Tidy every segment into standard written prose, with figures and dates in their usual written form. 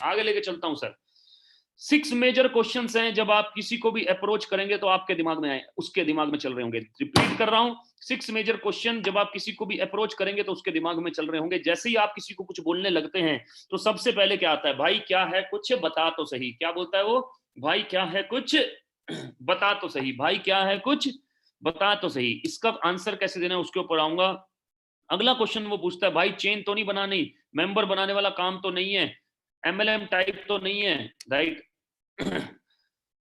आगे लेके चलता हूं सर। 6 मेजर क्वेश्चंस हैं, जब आप किसी को भी अप्रोच करेंगे तो आपके दिमाग में आए, उसके दिमाग में चल रहे होंगे। रिपीट कर रहा हूं, 6 मेजर क्वेश्चन जब आप किसी को भी अप्रोच करेंगे तो उसके दिमाग में चल रहे होंगे। जैसे ही आप किसी को कुछ बोलने लगते हैं तो सबसे पहले क्या आता है, भाई क्या है कुछ बता तो सही। क्या बोलता है वो, भाई क्या है कुछ बता तो सही, भाई क्या है कुछ बता तो सही। इसका आंसर कैसे देना है उसके ऊपर आऊंगा। अगला क्वेश्चन वो पूछता है, भाई चेन तो नहीं बनानी, मेंबर बनाने वाला काम तो नहीं है, एमएलएम टाइप तो नहीं है, राइट।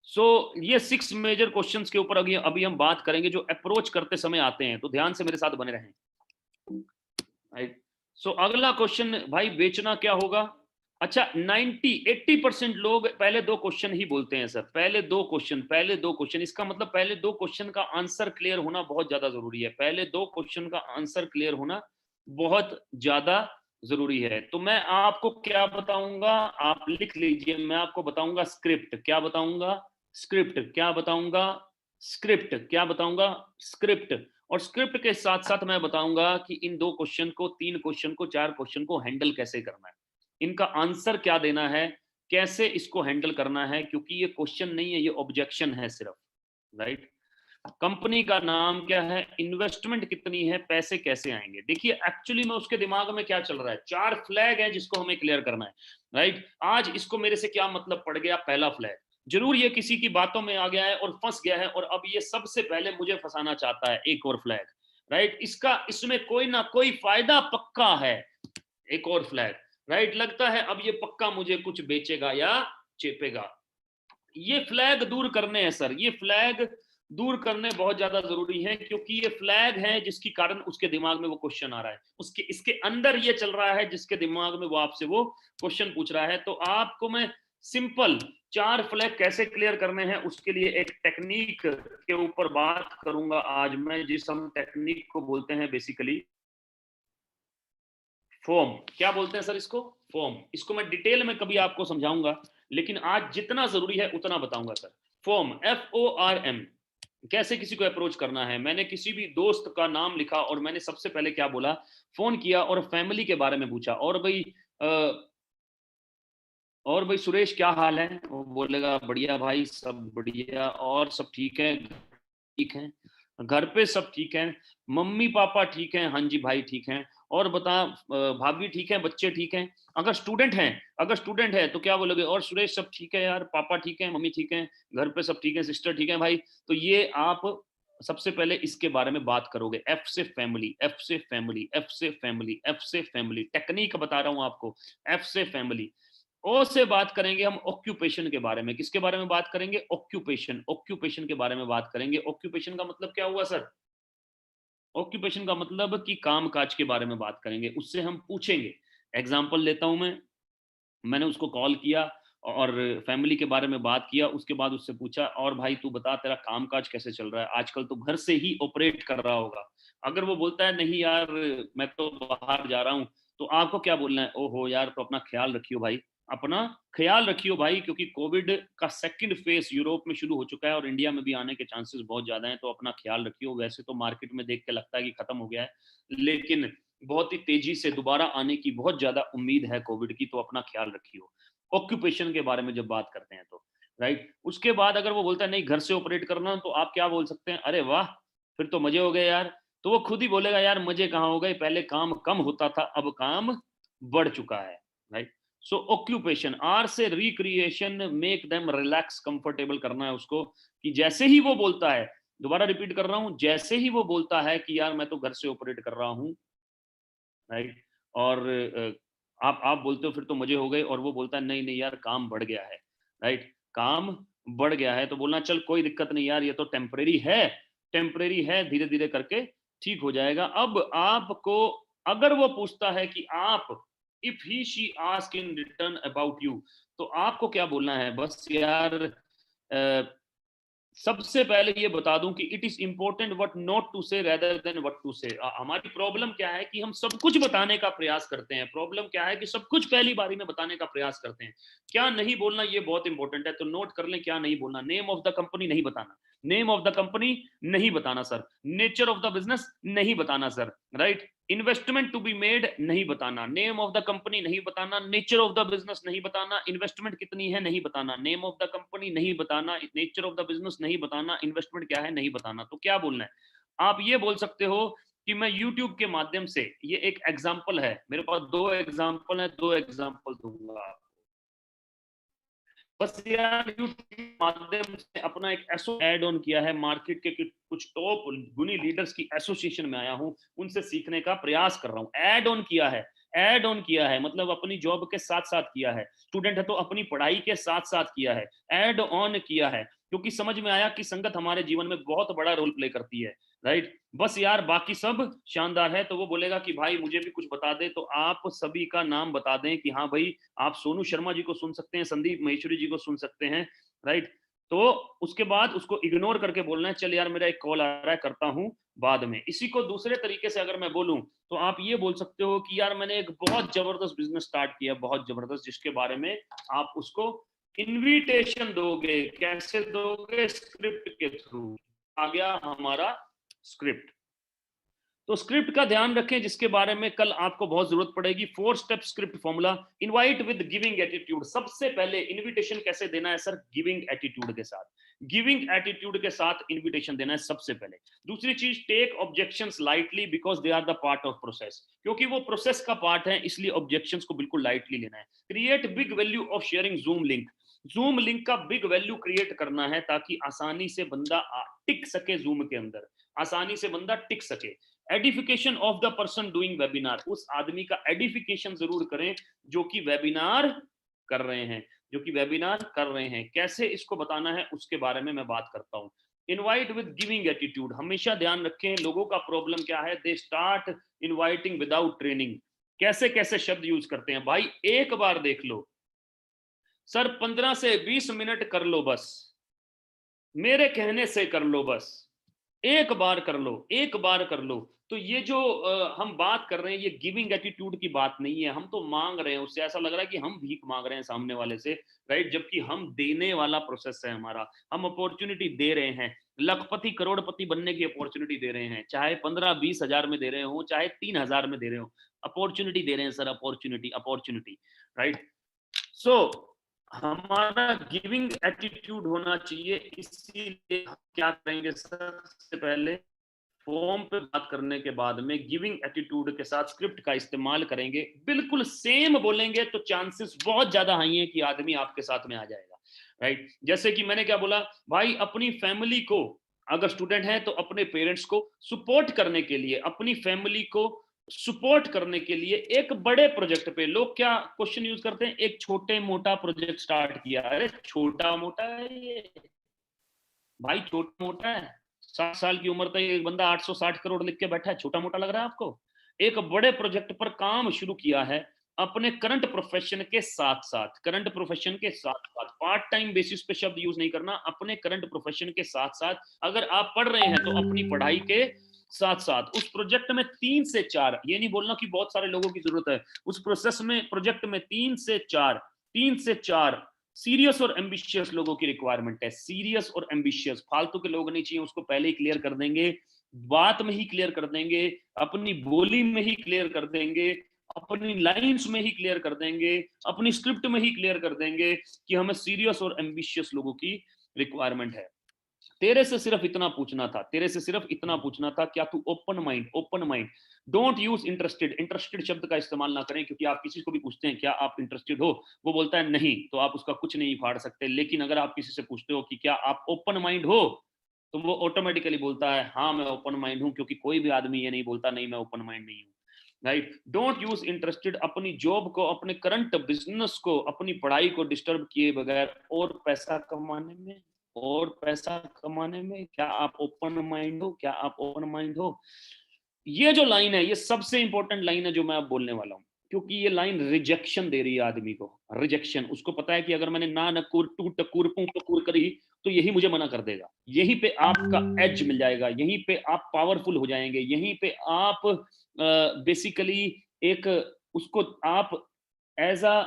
सो ये 6 मेजर क्वेश्चंस के ऊपर अभी हम बात करेंगे जो अप्रोच करते समय आते हैं, तो ध्यान से मेरे साथ बने रहें, राइट। सो अगला क्वेश्चन, भाई बेचना क्या होगा। अच्छा 80% लोग पहले दो क्वेश्चन ही बोलते हैं सर, पहले दो क्वेश्चन। इसका मतलब पहले दो क्वेश्चन का आंसर क्लियर होना बहुत ज्यादा जरूरी है, पहले दो क्वेश्चन का आंसर क्लियर होना बहुत ज्यादा जरूरी है। तो मैं आपको क्या बताऊंगा, आप लिख लीजिए, मैं आपको बताऊंगा स्क्रिप्ट। क्या बताऊंगा, स्क्रिप्ट। क्या बताऊंगा, स्क्रिप्ट। क्या बताऊंगा, स्क्रिप्ट। और स्क्रिप्ट के साथ साथ मैं बताऊंगा कि इन दो क्वेश्चन को, तीन क्वेश्चन को, चार क्वेश्चन को हैंडल कैसे करना है, इनका आंसर क्या देना है, कैसे इसको हैंडल करना है, क्योंकि ये क्वेश्चन नहीं है, ये ऑब्जेक्शन है सिर्फ, राइट। कंपनी का नाम क्या है, इन्वेस्टमेंट कितनी है, पैसे कैसे आएंगे। देखिए एक्चुअली में उसके दिमाग में क्या चल रहा है, चार फ्लैग है जिसको हमें क्लियर करना है, राइट। आज इसको मेरे से क्या मतलब पड़ गया, पहला फ्लैग, जरूर ये किसी की बातों में आ गया है और फंस गया है, और अब ये सबसे पहले मुझे फंसाना चाहता है, एक और फ्लैग, राइट। इसका इसमें कोई ना कोई फायदा पक्का है, एक और फ्लैग, राइट। लगता है अब ये पक्का मुझे कुछ बेचेगा या चेपेगा। ये फ्लैग दूर करने हैं सर, ये फ्लैग दूर करने बहुत ज्यादा जरूरी है, क्योंकि ये फ्लैग है जिसकी कारण उसके दिमाग में वो क्वेश्चन आ रहा है, उसके इसके अंदर ये चल रहा है जिसके दिमाग में वो आपसे वो क्वेश्चन पूछ रहा है। तो आपको मैं सिंपल चार फ्लैग कैसे क्लियर करने हैं उसके लिए एक टेक्निक के ऊपर बात करूंगा आज मैं, जिस हम टेक्निक को बोलते हैं बेसिकली फॉर्म। क्या बोलते हैं सर इसको, फॉर्म। इसको मैं डिटेल में कभी आपको समझाऊंगा, लेकिन आज जितना जरूरी है उतना बताऊंगा सर। फॉर्म, FORM, कैसे किसी को अप्रोच करना है। मैंने किसी भी दोस्त का नाम लिखा और मैंने सबसे पहले क्या बोला, फोन किया और फैमिली के बारे में पूछा, और भाई सुरेश क्या हाल है, वो बोलेगा बढ़िया भाई, सब बढ़िया, और सब ठीक है, ठीक है, घर पे सब ठीक है, मम्मी पापा ठीक हैं, हाँ जी भाई ठीक हैं, और बता भाभी ठीक है, बच्चे ठीक हैं। अगर स्टूडेंट हैं, अगर स्टूडेंट है तो क्या बोलोगे, और सुरेश सब ठीक है यार, पापा ठीक है, मम्मी ठीक है, घर पे सब ठीक है, सिस्टर ठीक है भाई। तो ये आप सबसे पहले इसके बारे में बात करोगे, एफ से फैमिली, एफ से फैमिली, एफ से फैमिली, एफ से फैमिली, टेक्निक बता रहा हूं आपको, एफ से फैमिली। ओ से बात करेंगे हम ऑक्यूपेशन के बारे में, किसके बारे में बात करेंगे, ऑक्यूपेशन, ऑक्यूपेशन के बारे में बात करेंगे। ऑक्यूपेशन का मतलब क्या हुआ सर, ऑक्यूपेशन का मतलब कि काम काज के बारे में बात करेंगे, उससे हम पूछेंगे। एग्जाम्पल लेता हूं मैं, मैंने उसको कॉल किया और फैमिली के बारे में बात किया, उसके बाद उससे पूछा, और भाई तू बता तेरा काम काज कैसे चल रहा है, आजकल तो घर से ही ऑपरेट कर रहा होगा। अगर वो बोलता है नहीं यार मैं तो बाहर जा रहा हूँ, तो आपको क्या बोलना है, ओहो यार तो अपना ख्याल रखियो भाई, अपना ख्याल रखियो भाई, क्योंकि कोविड का सेकंड फेज यूरोप में शुरू हो चुका है और इंडिया में भी आने के चांसेस बहुत ज्यादा हैं, तो अपना ख्याल रखियो। वैसे तो मार्केट में देख के लगता है कि खत्म हो गया है, लेकिन बहुत ही तेजी से दोबारा आने की बहुत ज्यादा उम्मीद है कोविड की, तो अपना ख्याल रखियो। ऑक्यूपेशन के बारे में जब बात करते हैं तो, राइट। उसके बाद अगर वो बोलता है नहीं घर से ऑपरेट करना, तो आप क्या बोल सकते हैं, अरे वाह फिर तो मजे हो गए यार। तो वो खुद ही बोलेगा यार मजे कहाँ हो गए, पहले काम कम होता था अब काम बढ़ चुका है, राइट। सो ऑक्यूपेशन, आर से recreation, make them relax, comfortable करना है उसको, कि जैसे ही वो बोलता है, दोबारा रिपीट कर रहा हूं, जैसे ही वो बोलता है कि यार मैं तो घर से ऑपरेट कर रहा हूं, राइट, और आप बोलते हो फिर तो मजे हो गए, और वो बोलता है नहीं नहीं यार काम बढ़ गया है, राइट, काम बढ़ गया है, तो बोलना चल कोई दिक्कत नहीं यार, ये तो टेम्परेरी है, टेम्परेरी है, धीरे धीरे करके ठीक हो जाएगा। अब आपको अगर वो पूछता है कि आप, if he she ask in return about you, तो आपको क्या बोलना है, बस यार सबसे पहले ये बता दूं कि it is important what not to say rather than what to say. हमारी प्रॉब्लम क्या है कि हम सब कुछ बताने का प्रयास करते हैं, प्रॉब्लम क्या है कि सब कुछ पहली बारी में बताने का प्रयास करते हैं, क्या नहीं बोलना ये बहुत इंपॉर्टेंट है, तो नोट कर लें क्या नहीं बोलना। नेम ऑफ द कंपनी नहीं बताना, नेम ऑफ द कंपनी नहीं बताना sir, nature of the business नहीं बताना sir, right, investment to be made नहीं बताना, नेम ऑफ द कंपनी नहीं बताना, नेचर ऑफ द बिजनेस नहीं बताना, इन्वेस्टमेंट कितनी है नहीं बताना, नेम ऑफ द कंपनी नहीं बताना, नेचर ऑफ द बिजनेस नहीं बताना, इन्वेस्टमेंट क्या है नहीं बताना। तो क्या बोलना है, आप ये बोल सकते हो कि मैं YouTube के माध्यम से, ये एक एग्जाम्पल है, मेरे पास 2 एग्जाम्पल है, 2 एग्जाम्पल दूंगा। बस यार YouTube के माध्यम से अपना एक एसो ऐड ऑन किया है, मार्केट के कुछ टॉप गुनी लीडर्स की एसोसिएशन में आया हूं, उनसे सीखने का प्रयास कर रहा हूं। ऐड ऑन किया है, ऐड ऑन किया है मतलब अपनी जॉब के साथ साथ किया है, स्टूडेंट है तो अपनी पढ़ाई के साथ साथ किया है, ऐड ऑन किया है, क्योंकि समझ में आया कि संगत हमारे जीवन में बहुत बड़ा रोल प्ले करती है, राइट। बस यार बाकी सब शानदार है। तो वो बोलेगा कि भाई मुझे भी कुछ बता दे, तो आप सभी का नाम बता दें कि हाँ भाई आप सोनू शर्मा जी को सुन सकते हैं, संदीप महेश्वरी जी को सुन सकते हैं, राइट। तो उसके बाद उसको इग्नोर करके बोलना है चल यार मेरा एक कॉल आ रहा है, करता हूं बाद में। इसी को दूसरे तरीके से अगर मैं बोलूं तो आप ये बोल सकते हो कि यार मैंने एक बहुत जबरदस्त बिजनेस स्टार्ट किया, बहुत जबरदस्त, जिसके बारे में आप उसको इनविटेशन दोगे। कैसे दोगे? स्क्रिप्ट के थ्रू। आ गया हमारा स्क्रिप्ट। तो स्क्रिप्ट का ध्यान रखें, जिसके बारे में कल आपको बहुत जरूरत पड़ेगी। 4 step script formula. Invite with giving attitude. सबसे पहले इनविटेशन कैसे देना है सर? गिविंग एटीट्यूड के साथ। गिविंग एटीट्यूड के साथ इनविटेशन देना है सबसे पहले। दूसरी चीज, take objections lightly because they are the part of process. क्योंकि वो प्रोसेस का पार्ट है, इसलिए ऑब्जेक्शंस को बिल्कुल लाइटली लेना है। Create big value of sharing zoom link. Zoom link का बिग वैल्यू क्रिएट करना है ताकि आसानी से बंदा टिक सके जूम के अंदर, आसानी से बंदा टिक सके। Edification of the person doing webinar. उस आदमी का एडिफिकेशन जरूर करें जो कि वेबिनार कर रहे हैं, जो कि वेबिनार कर रहे हैं। कैसे इसको बताना है उसके बारे में मैं बात करता हूं। Invite with giving attitude. हमेशा ध्यान रखें लोगों का प्रॉब्लम क्या है, they start inviting without training. कैसे कैसे शब्द यूज करते हैं भाई, एक बार देख लो सर, 15 से 20 मिनट कर लो बस, मेरे कहने से कर लो बस, एक बार कर लो, एक बार कर लो। तो ये जो हम बात कर रहे हैं, ये गिविंग एटीट्यूड की बात नहीं है। हम तो मांग रहे हैं उससे, ऐसा लग रहा है कि हम भीख मांग रहे हैं सामने वाले से, राइट, जबकि हम देने वाला प्रोसेस है हमारा। हम अपॉर्चुनिटी दे रहे हैं, लखपति करोड़पति बनने की अपॉर्चुनिटी दे रहे हैं, चाहे 15-20 हजार में दे रहे हो, चाहे 3,000 में दे रहे हो, अपॉर्चुनिटी दे रहे हैं सर, अपॉर्चुनिटी, अपॉर्चुनिटी, राइट। सो हमारा गिविंग एटीट्यूड होना चाहिए। इसीलिए क्या करेंगे सर, सबसे पहले फॉर्म पे बात करने के बाद में गिविंग एटीट्यूड के साथ स्क्रिप्ट का इस्तेमाल करेंगे। बिल्कुल सेम बोलेंगे तो चांसेस बहुत ज्यादा हाई है कि आदमी आपके साथ में आ जाएगा, राइट। जैसे कि मैंने क्या बोला भाई, अपनी फैमिली को, अगर स्टूडेंट है तो अपने पेरेंट्स को सपोर्ट करने के लिए, अपनी फैमिली को सपोर्ट करने के लिए एक बड़े प्रोजेक्ट पे, लोग क्या क्वेश्चन यूज करते हैं, एक छोटे मोटा प्रोजेक्ट स्टार्ट किया। अरे छोटा मोटा है ये भाई, छोटा मोटा है? 60 साल की उम्र तक एक बंदा 860 करोड़ लिख के बैठा है, छोटा मोटा लग रहा है आपको? एक बड़े प्रोजेक्ट पर काम शुरू किया है अपने करंट प्रोफेशन के साथ साथ, करंट प्रोफेशन के साथ साथ, पार्ट टाइम बेसिस पे शब्द यूज नहीं करना, अपने करंट प्रोफेशन के साथ साथ। अगर आप पढ़ रहे हैं तो अपनी पढ़ाई के साथ साथ उस प्रोजेक्ट में 3 से 4, ये नहीं बोलना कि बहुत सारे लोगों की जरूरत है, उस प्रोसेस में, प्रोजेक्ट में 3 से 4 सीरियस और एम्बिशियस लोगों की रिक्वायरमेंट है। सीरियस और एम्बिशियस, फालतू के लोग नहीं चाहिए, उसको पहले ही क्लियर कर देंगे, बात में ही क्लियर कर देंगे, अपनी बोली में ही क्लियर कर देंगे, अपनी लाइंस में ही क्लियर कर देंगे, अपनी स्क्रिप्ट में ही क्लियर कर देंगे कि हमें सीरियस और एम्बिशियस लोगों की रिक्वायरमेंट है। तेरे से सिर्फ इतना पूछना था, तेरे से सिर्फ इतना पूछना था, क्या तू open mind, open mind, don't use interested. Interested शब्द का इस्तेमाल ना करें, क्योंकि आप किसी को भी पूछते हैं क्या आप इंटरेस्टेड हो, वो बोलता है नहीं, तो आप उसका कुछ नहीं फाड़ सकते। लेकिन अगर आप किसी से पूछते हो कि क्या आप ओपन माइंड हो, तो वो ऑटोमेटिकली बोलता है हाँ मैं ओपन माइंड हूं, क्योंकि कोई भी आदमी ये नहीं बोलता नहीं मैं ओपन माइंड नहीं हूं, राइट। Don't use interested. अपनी जॉब को, अपने करंट बिजनेस को, अपनी पढ़ाई को डिस्टर्ब किए बगैर और पैसा कमाने में, और पैसा कमाने में क्या आप ओपन माइंड हो, क्या आप ओपन माइंड हो? ये जो लाइन है, ये सबसे इंपॉर्टेंट लाइन है जो मैं अब बोलने वाला हूं, क्योंकि ये लाइन रिजेक्शन दे रही है आदमी को। रिजेक्शन, उसको पता है कि अगर मैंने ना नकुर टू टकुर पू टकुर करी तो यही मुझे मना कर देगा। यहीं पे आपका एज मिल जाएगा, यहीं पे आप पावरफुल हो जाएंगे, यहीं पे आप बेसिकली एक, उसको आप एज अ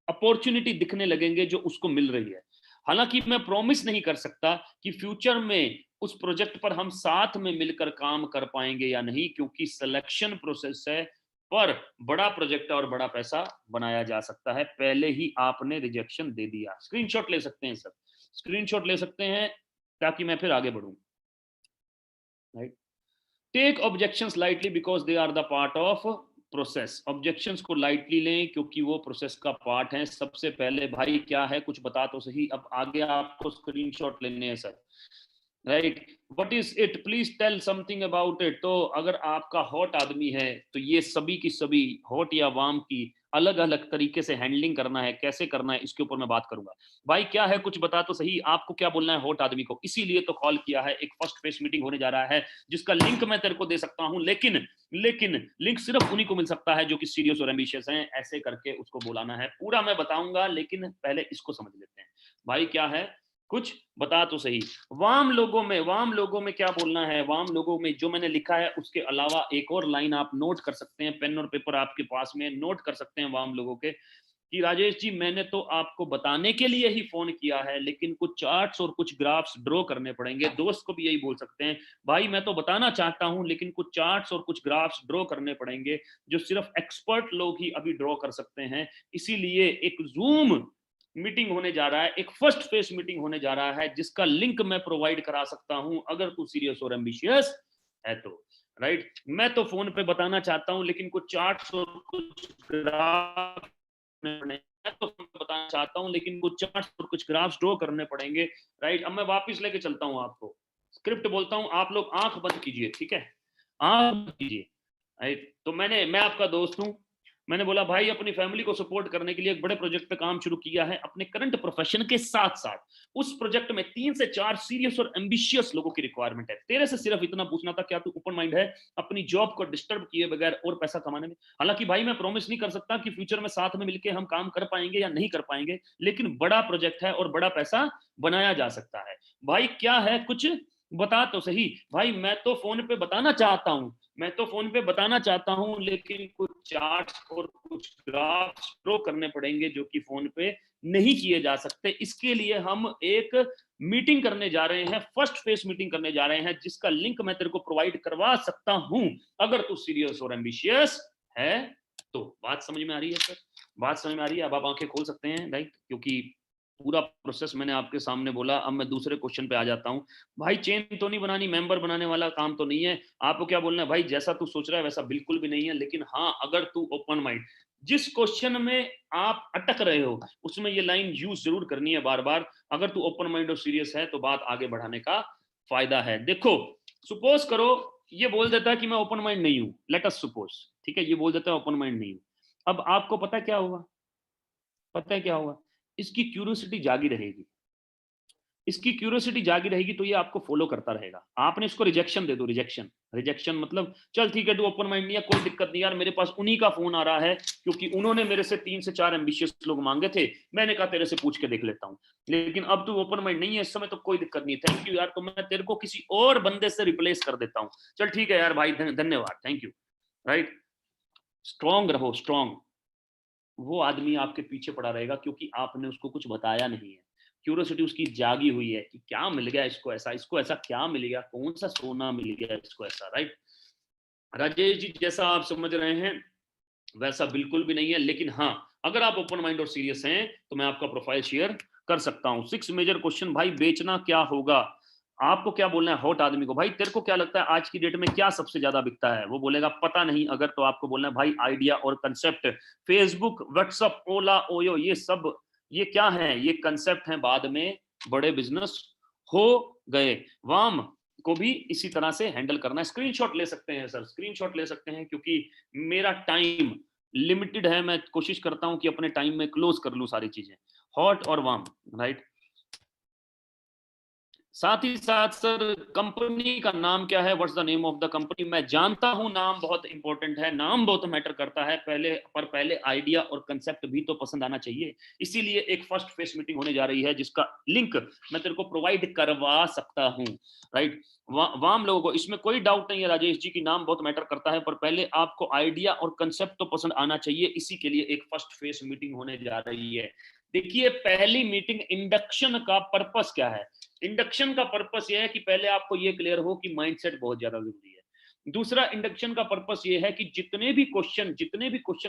अपॉर्चुनिटी दिखने लगेंगे जो उसको मिल रही है। हालांकि मैं प्रॉमिस नहीं कर सकता कि फ्यूचर में उस प्रोजेक्ट पर हम साथ में मिलकर काम कर पाएंगे या नहीं, क्योंकि सिलेक्शन प्रोसेस है, पर बड़ा प्रोजेक्ट और बड़ा पैसा बनाया जा सकता है। पहले ही आपने रिजेक्शन दे दिया। स्क्रीनशॉट ले सकते हैं सर, स्क्रीनशॉट ले सकते हैं ताकि मैं फिर आगे बढ़ूं। Right, take objections lightly because they are the part of process. Objections को लाइटली लें क्योंकि वो प्रोसेस का पार्ट है। सबसे पहले भाई क्या है, कुछ बता तो सही। अब आगे आपको स्क्रीनशॉट लेने हैं sir. Right, what is it, please tell something about it. तो अगर आपका हॉट आदमी है तो ये सभी की सभी हॉट या वार्म की अलग अलग तरीके से हैंडलिंग करना है, कैसे करना है इसके ऊपर मैं बात करूंगा। भाई क्या है, कुछ बता तो सही, आपको क्या बोलना है हॉट आदमी को। इसीलिए तो कॉल किया है, एक फर्स्ट फेस मीटिंग होने जा रहा है जिसका लिंक मैं तेरे को दे सकता हूं, लेकिन लिंक सिर्फ उन्हीं को मिल सकता है जो कि सीरियस और एम्बिशियस हैं। ऐसे करके उसको बुलाना है, पूरा मैं बताऊंगा लेकिन पहले इसको समझ लेते हैं। भाई क्या है, कुछ बता तो सही। वाम लोगों में क्या बोलना है, वाम लोगों में जो मैंने लिखा है उसके अलावा एक और लाइन आप नोट कर सकते हैं, पेन और पेपर आपके पास में नोट कर सकते हैं वाम लोगों के, कि राजेश जी मैंने तो आपको बताने के लिए ही फोन किया है, लेकिन कुछ चार्ट्स और कुछ ग्राफ्स ड्रॉ करने पड़ेंगे। दोस्त को भी यही बोल सकते हैं, भाई मैं तो बताना चाहता हूं लेकिन कुछ चार्ट्स और कुछ ग्राफ्स ड्रॉ करने पड़ेंगे जो सिर्फ एक्सपर्ट लोग ही अभी ड्रॉ कर सकते हैं। इसीलिए एक जूम मीटिंग होने जा रहा है, एक फर्स्ट फेस मीटिंग होने जा रहा है जिसका लिंक मैं प्रोवाइड करा सकता हूं अगर तू सीरियस और एम्बिशियस है तो। राइट, मैं तो फोन पे बताना चाहता हूं लेकिन कुछ चार्ट्स और कुछ ग्राफ मैं तो बताना चाहता हूं लेकिन कुछ चार्ट्स और कुछ ग्राफ्स ड्रॉ करने पड़ेंगे। राइट, अब मैं वापस लेके चलता हूं आपको, स्क्रिप्ट बोलता हूं, आप लोग आंख बंद कीजिए, ठीक है, आंख बंद कीजिए। राइट, तो मैं आपका दोस्त हूं, मैंने बोला भाई अपनी फैमिली को सपोर्ट करने के लिए एक बड़े प्रोजेक्ट पे काम शुरू किया है अपने करंट प्रोफेशन के साथ साथ। उस प्रोजेक्ट में 3 से 4 सीरियस और एम्बिशियस लोगों की रिक्वायरमेंट है। तेरे से सिर्फ इतना पूछना था, क्या तू ओपन माइंड है अपनी जॉब को डिस्टर्ब किए बगैर और पैसा कमाने में। हालांकि भाई मैं प्रॉमिस नहीं कर सकता कि फ्यूचर में साथ में मिलकर हम काम कर पाएंगे या नहीं कर पाएंगे, लेकिन बड़ा प्रोजेक्ट है और बड़ा पैसा बनाया जा सकता है। भाई क्या है, कुछ बता तो सही। भाई मैं तो फोन पे बताना चाहता हूं, मैं तो फोन पे बताना चाहता हूं लेकिन कुछ चार्ट्स और कुछ ग्राफ्स ड्रॉ करने पड़ेंगे जो कि फोन पे नहीं किए जा सकते। इसके लिए हम एक मीटिंग करने जा रहे हैं, फर्स्ट फेस मीटिंग करने जा रहे हैं जिसका लिंक मैं तेरे को प्रोवाइड करवा सकता हूं अगर तू सीरियस और एम्बिशियस है तो। बात समझ में आ रही है सर, बात समझ में आ रही है। अब आप आंखें खोल सकते हैं। राइट, क्योंकि पूरा प्रोसेस मैंने आपके सामने बोला। अब मैं दूसरे क्वेश्चन पे आ जाता हूं। भाई चेन तो नहीं बनानी, मेंबर बनाने वाला काम तो नहीं है। आपको क्या बोलना है भाई, जैसा तू सोच रहा है वैसा बिल्कुल भी नहीं है, लेकिन हाँ अगर तू ओपन माइंड, जिस क्वेश्चन में आप अटक रहे हो उसमें ये लाइन यूज जरूर करनी है बार बार। अगर तू ओपन माइंड और सीरियस है तो बात आगे बढ़ाने का फायदा है। देखो सपोज करो ये बोल देता है कि मैं ओपन माइंड नहीं हूं, लेट अस सपोज, ठीक है, ये बोल देता है ओपन माइंड नहीं हूं। अब आपको पता क्या होगा, पता है क्या होगा, इसकी क्यूरियोसिटी जागी रहेगी, इसकी क्यूरियोसिटी जागी रहेगी तो ये आपको फॉलो करता रहेगा। आपने इसको रिजेक्शन दे दो, रिजेक्शन, रिजेक्शन मतलब चल ठीक है तू ओपन माइंड नहीं है, कोई दिक्कत नहीं यार, मेरे पास उन्हीं का फोन आ रहा है क्योंकि उन्होंने मेरे से 3 से 4 एम्बिशियस लोग मांगे थे, मैंने कहा तेरे से पूछ के देख लेता हूँ। लेकिन अब तू ओपन माइंड नहीं है इस समय तो कोई दिक्कत नहीं, थैंक यू यार, तो मैं तेरे को किसी और बंदे से रिप्लेस कर देता हूँ। चल ठीक है यार भाई, धन्यवाद, थैंक यू। राइट, स्ट्रॉन्ग रहो, स्ट्रॉन्ग। वो आदमी आपके पीछे पड़ा रहेगा क्योंकि आपने उसको कुछ बताया नहीं है। क्यूरियोसिटी उसकी जागी हुई है कि क्या मिल गया इसको ऐसा क्या मिल गया, कौन सा सोना मिल गया इसको ऐसा। राइट, राजेश जी जैसा आप समझ रहे हैं वैसा बिल्कुल भी नहीं है, लेकिन हाँ अगर आप ओपन माइंड और सीरियस हैं तो मैं आपका प्रोफाइल शेयर कर सकता हूं। 6 मेजर क्वेश्चन, भाई बेचना क्या होगा, आपको क्या बोलना है हॉट आदमी को। भाई तेरे को क्या लगता है आज की डेट में क्या सबसे ज्यादा बिकता है, वो बोलेगा पता नहीं। अगर तो आपको बोलना है भाई आइडिया और कंसेप्ट, फेसबुक, व्हाट्सएप, ओला, ओयो, ये सब ये क्या है, ये कंसेप्ट हैं, बाद में बड़े बिजनेस हो गए। वाम को भी इसी तरह से हैंडल करना है। स्क्रीनशॉट ले सकते हैं सर, स्क्रीनशॉट ले सकते हैं क्योंकि मेरा टाइम लिमिटेड है, मैं कोशिश करता हूं कि अपने टाइम में क्लोज कर लूं सारी चीजें। हॉट और वार्म, राइट। साथ ही साथ सर कंपनी का नाम क्या है, what's the name of the company. मैं जानता हूं नाम बहुत इंपॉर्टेंट है, नाम बहुत मैटर करता है, पहले आइडिया और कंसेप्ट भी तो पसंद आना चाहिए। इसीलिए एक फर्स्ट फेस मीटिंग होने जा रही है जिसका लिंक मैं तेरे को प्रोवाइड करवा सकता हूं। राइट, वाम लोगों को इसमें कोई डाउट नहीं है राजेश जी की नाम बहुत मैटर करता है, पर पहले आपको आइडिया और कंसेप्ट तो पसंद आना चाहिए। इसी के लिए एक फर्स्ट फेस मीटिंग होने जा रही है देखिए पहली मीटिंग इंडक्शन का पर्पस क्या है? इंडक्शन का पर्पस ये है कि पहले आपको ये क्लियर हो कि माइंडसेट बहुत ज्यादा जरूरी है। दूसरा इंडक्शन का पर्पस ये है कि जितने भी क्वेश्चन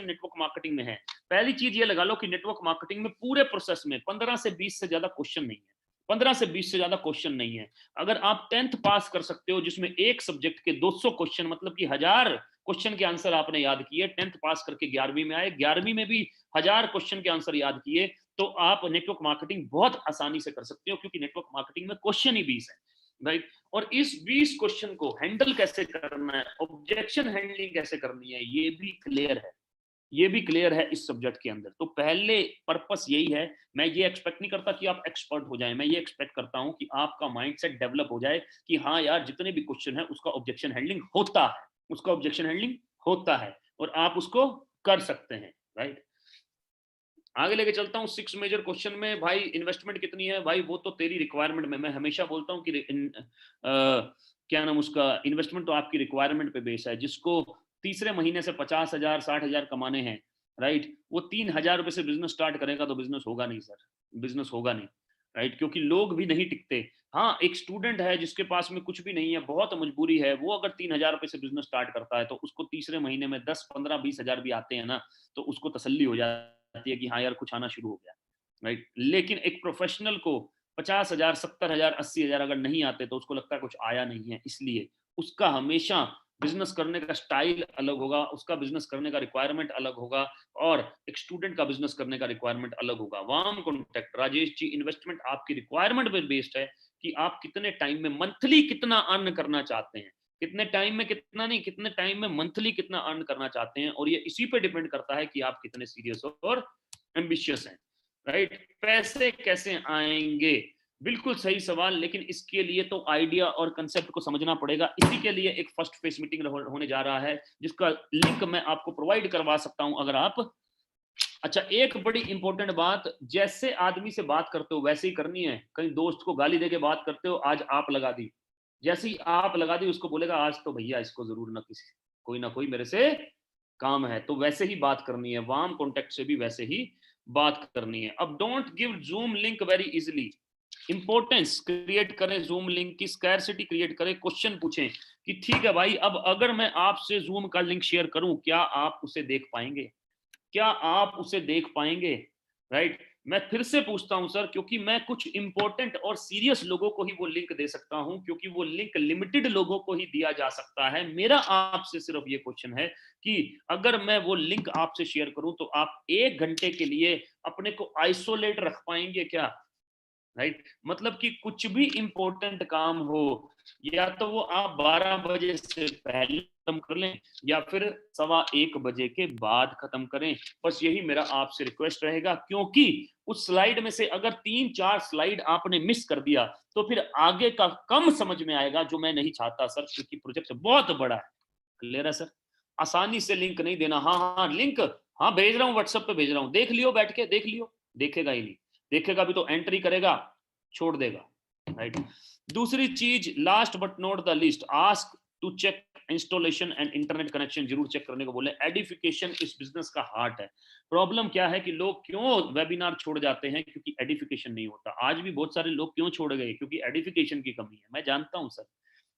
नेटवर्क मार्केटिंग में है, पहली चीज ये लगा लो कि नेटवर्क मार्केटिंग में पूरे प्रोसेस में 15 से 20 से ज्यादा क्वेश्चन नहीं है। 15 से 20 से ज्यादा क्वेश्चन नहीं है। अगर आप 10th पास कर सकते हो जिसमें एक सब्जेक्ट के 200 क्वेश्चन, मतलब कि 1000 क्वेश्चन के आंसर आपने याद किए, 10th पास करके 11वीं में आए, 11वीं में भी 1000 क्वेश्चन के आंसर याद किए, तो आप नेटवर्क मार्केटिंग बहुत आसानी से कर सकते हो, क्योंकि नेटवर्क मार्केटिंग में क्वेश्चन ही 20 है, राइट। और इस 20 क्वेश्चन को हैंडल कैसे करना है, ऑब्जेक्शन हैंडलिंग कैसे करनी है, ये भी क्लियर है, ये भी क्लियर है इस सब्जेक्ट के अंदर। तो पहले पर्पस यही है। मैं ये एक्सपेक्ट नहीं करता कि आप एक्सपर्ट हो जाएं, मैं ये एक्सपेक्ट करता हूं कि आपका माइंडसेट डेवलप हो जाए कि हाँ यार, जितने भी क्वेश्चन है उसका ऑब्जेक्शन हैंडलिंग होता है, उसका ऑब्जेक्शन हैंडलिंग होता है और आप उसको कर सकते हैं, राइट। आगे लेके चलता हूँ। 6 मेजर क्वेश्चन में भाई इन्वेस्टमेंट कितनी है, भाई वो तो तेरी रिक्वायरमेंट में, मैं हमेशा बोलता हूँ कि क्या नाम उसका, इन्वेस्टमेंट तो आपकी रिक्वायरमेंट पे बेस है। जिसको तीसरे महीने से 50,000 60,000 कमाने हैं, राइट, वो 3,000 रुपए से बिजनेस स्टार्ट करेगा तो बिजनेस होगा नहीं सर, बिजनेस होगा नहीं, राइट, क्योंकि लोग भी नहीं टिकते। हाँ, एक स्टूडेंट है जिसके पास में कुछ भी नहीं है, बहुत मजबूरी है, वो अगर 3,000 रुपए से बिजनेस स्टार्ट करता है तो उसको तीसरे महीने में 10 15 20,000 भी आते हैं ना, तो उसको तसल्ली हो जाती है कि हाँ यार कुछ आना शुरू हो गया, राइट। लेकिन एक प्रोफेशनल को 50,000 70,000 80,000 अगर नहीं आते तो उसको लगता है कुछ आया नहीं है। इसलिए उसका हमेशा बिजनेस करने का स्टाइल अलग होगा, उसका बिजनेस करने का रिक्वायरमेंट अलग होगा, और एक स्टूडेंट का बिजनेस करने का रिक्वायरमेंट अलग होगा। Warm contact Rajesh ji, investment आपकी रिक्वायरमेंट पर बेस्ड है कि आप कितने टाइम में मंथली कितना अर्न करना चाहते हैं, कितने टाइम में कितना नहीं, कितने टाइम में मंथली कितना अर्न करना चाहते हैं, और ये इसी पे डिपेंड करता है कि आप कितने सीरियस और एम्बिशियस हैं, राइट। पैसे कैसे आएंगे, बिल्कुल सही सवाल, लेकिन इसके लिए तो आइडिया और कंसेप्ट को समझना पड़ेगा। इसी के लिए एक फर्स्ट फेस मीटिंग होने जा रहा है, जिसका लिंक मैं आपको प्रोवाइड करवा सकता हूं अगर आप। अच्छा, एक बड़ी इंपॉर्टेंट बात, जैसे आदमी से बात करते हो वैसे ही करनी है। कहीं दोस्त को गाली देके बात करते हो, आज आप लगा दी, जैसे ही आप लगा दी उसको बोलेगा आज तो भैया इसको जरूर ना किसी कोई ना कोई मेरे से काम है, तो वैसे ही बात करनी है। वार्म कॉन्टेक्ट से भी वैसे ही बात करनी है। अब don't give zoom link very easily, importance create करें, जूम लिंक की स्कैरसिटी क्रिएट करें, क्वेश्चन पूछें कि ठीक है भाई, अब अगर मैं आपसे जूम का लिंक शेयर करूं, क्या आप उसे देख पाएंगे, क्या आप उसे देख पाएंगे, राइट। मैं फिर से पूछता हूं सर, क्योंकि मैं कुछ इंपॉर्टेंट और सीरियस लोगों को ही वो लिंक दे सकता हूं, क्योंकि वो लिंक लिमिटेड लोगों को ही दिया जा सकता है। मेरा आपसे सिर्फ ये क्वेश्चन है कि अगर मैं वो लिंक आपसे शेयर करूं तो आप 1 घंटे के लिए अपने को आइसोलेट रख पाएंगे क्या, राइट। मतलब कि कुछ भी इंपॉर्टेंट काम हो, या तो वो आप 12 बजे से पहले खत्म कर लें या फिर 1:15 बजे के बाद खत्म करें। बस यही मेरा आपसे रिक्वेस्ट रहेगा, क्योंकि उस स्लाइड में से अगर 3-4 स्लाइड आपने मिस कर दिया तो फिर आगे का कम समझ में आएगा, जो मैं नहीं चाहता सर, क्योंकि प्रोजेक्ट बहुत बड़ा है। क्लियर है सर? आसानी से लिंक नहीं देना। हाँ हाँ लिंक, हाँ भेज रहा हूँ, व्हाट्सएप पे भेज रहा हूँ, देख लियो, बैठ के देख लियो। देखेगा ही नहीं, देखेगा भी तो एंट्री करेगा, छोड़ देगा, राइट। दूसरी चीज, last but not the least, ask to check installation and internet connection, जरूर चेक करने को बोले। एडिफिकेशन इस बिजनेस का हार्ट है। प्रॉब्लम क्या है कि लोग क्यों वेबिनार छोड़ जाते हैं, क्योंकि एडिफिकेशन नहीं होता। आज भी बहुत सारे लोग क्यों छोड़ गए, क्योंकि एडिफिकेशन की कमी है। मैं जानता हूं सर,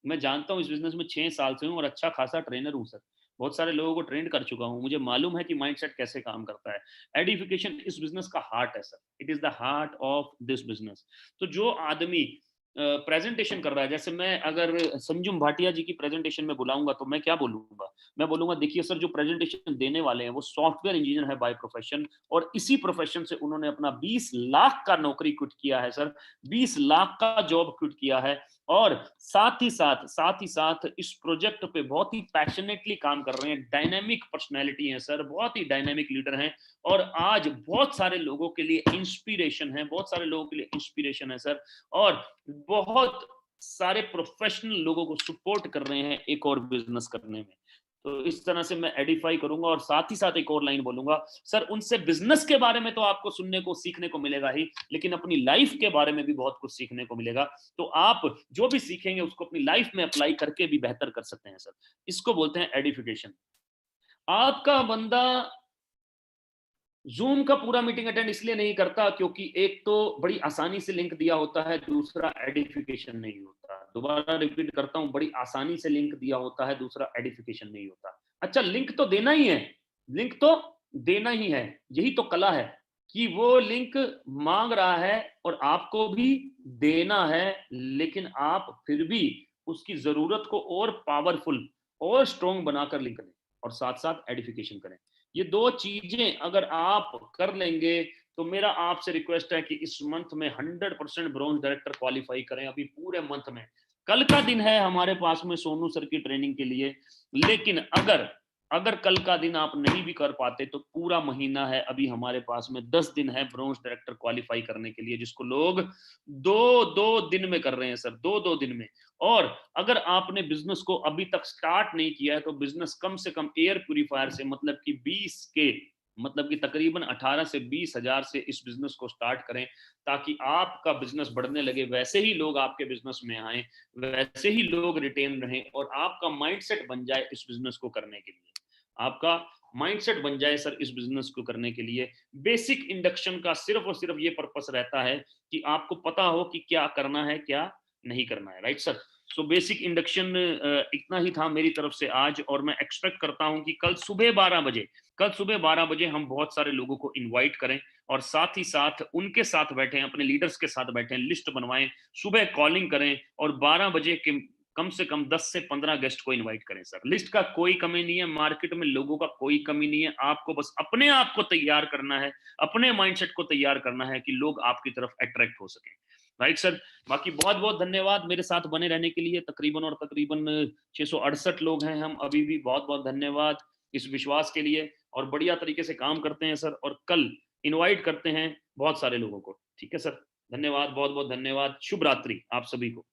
मैं जानता हूं, इस बिजनेस में 6 साल से हूं और अच्छा खासा ट्रेनर हूं सर, बहुत सारे लोगों को ट्रेन कर चुका हूं, मुझे मालूम है कि माइंडसेट कैसे काम करता है। एडिफिकेशन इस बिजनेस का हार्ट है sir, it is the heart of this business. तो जो आदमी प्रेजेंटेशन कर रहा है, जैसे मैं अगर संजुम भाटिया जी की प्रेजेंटेशन में बुलाऊंगा तो मैं क्या बोलूंगा, मैं बोलूंगा देखिए सर, जो प्रेजेंटेशन देने वाले हैं वो सॉफ्टवेयर इंजीनियर है बाय प्रोफेशन, और इसी प्रोफेशन से उन्होंने अपना 20 लाख का नौकरी क्विट किया है सर, 20 लाख का जॉब क्विट किया है, और साथ ही साथ इस प्रोजेक्ट पे बहुत ही पैशनेटली काम कर रहे हैं। डायनेमिक पर्सनैलिटी है सर, बहुत ही डायनेमिक लीडर हैं, और आज बहुत सारे लोगों के लिए इंस्पिरेशन है, बहुत सारे लोगों के लिए इंस्पिरेशन है सर, और बहुत सारे प्रोफेशनल लोगों को सपोर्ट कर रहे हैं एक और बिजनेस करने में। तो इस तरह से मैं एडिफाई करूंगा, और साथ ही साथ एक और लाइन बोलूंगा सर, उनसे बिजनेस के बारे में तो आपको सुनने को सीखने को मिलेगा ही, लेकिन अपनी लाइफ के बारे में भी बहुत कुछ सीखने को मिलेगा। तो आप जो भी सीखेंगे उसको अपनी लाइफ में अप्लाई करके भी बेहतर कर सकते हैं सर। इसको बोलते हैं एडिफिकेशन। आपका बंदा जूम का पूरा मीटिंग अटेंड इसलिए नहीं करता क्योंकि एक तो बड़ी आसानी से लिंक दिया होता है, दूसरा एडिफिकेशन नहीं होता। दोबारा रिपीट करता हूं, बड़ी आसानी से लिंक दिया होता है, दूसरा एडिफिकेशन नहीं होता। अच्छा, लिंक तो देना ही है, लिंक तो देना ही है, यही तो कला है कि वो लिंक मांग रहा है और आपको भी देना है, लेकिन आप फिर भी उसकी जरूरत को और पावरफुल और स्ट्रॉन्ग बनाकर लिंक दें और साथ साथ एडिफिकेशन करें। ये दो चीजें अगर आप कर लेंगे तो मेरा आपसे रिक्वेस्ट है कि इस मंथ में 100% ब्रॉन्ज डायरेक्टर क्वालिफाई करें, अभी पूरे मंथ में। कल का दिन है हमारे पास में सोनू सर की ट्रेनिंग के लिए, लेकिन अगर अगर कल का दिन आप नहीं भी कर पाते तो पूरा महीना है, अभी हमारे पास में 10 दिन है ब्रॉन्ज डायरेक्टर क्वालिफाई करने के लिए, जिसको लोग दो दो दिन में कर रहे हैं सर, दो दो दिन में। और अगर आपने बिजनेस को अभी तक स्टार्ट नहीं किया है तो बिजनेस कम से कम एयर प्यूरीफायर से, मतलब कि 20 के, मतलब कि तकरीबन 18 से 20 हजार से इस बिजनेस को स्टार्ट करें, ताकि आपका बिजनेस बढ़ने लगे, वैसे ही लोग आपके बिजनेस में आए, वैसे ही लोग रिटेन रहें और आपका माइंडसेट बन जाए इस बिजनेस को करने के लिए। आपका माइंडसेट बन जाए सर इस बिजनेस को करने के लिए। बेसिक इंडक्शन का सिर्फ और सिर्फ ये पर्पस रहता है कि आपको पता हो कि क्या करना है, क्या नहीं करना है। Right sir? So basic induction इतना ही था मेरी तरफ से आज, और मैं एक्सपेक्ट करता हूं कि कल सुबह 12 बजे हम बहुत सारे लोगों को इनवाइट करें और साथ ही साथ उनके साथ बैठें, अपने लीडर्स के साथ बैठें, लिस्ट बनवाएं, सुबह कॉलिंग करें और 12 बजे के कम से कम 10 से 15 गेस्ट को इनवाइट करें सर। लिस्ट का कोई कमी नहीं है, मार्केट में लोगों का कोई कमी नहीं है, आपको बस अपने आप को तैयार करना है, अपने माइंडसेट को तैयार करना है कि लोग आपकी तरफ अट्रैक्ट हो सकें। Right sir? बाकी बहुत बहुत धन्यवाद मेरे साथ बने रहने के लिए। तकरीबन और तकरीबन 668 लोग हैं हम अभी भी। बहुत बहुत धन्यवाद इस विश्वास के लिए, और बढ़िया तरीके से काम करते हैं सर, और कल इनवाइट करते हैं बहुत सारे लोगों को। ठीक है सर? धन्यवाद, बहुत बहुत धन्यवाद। शुभ रात्रि आप सभी को।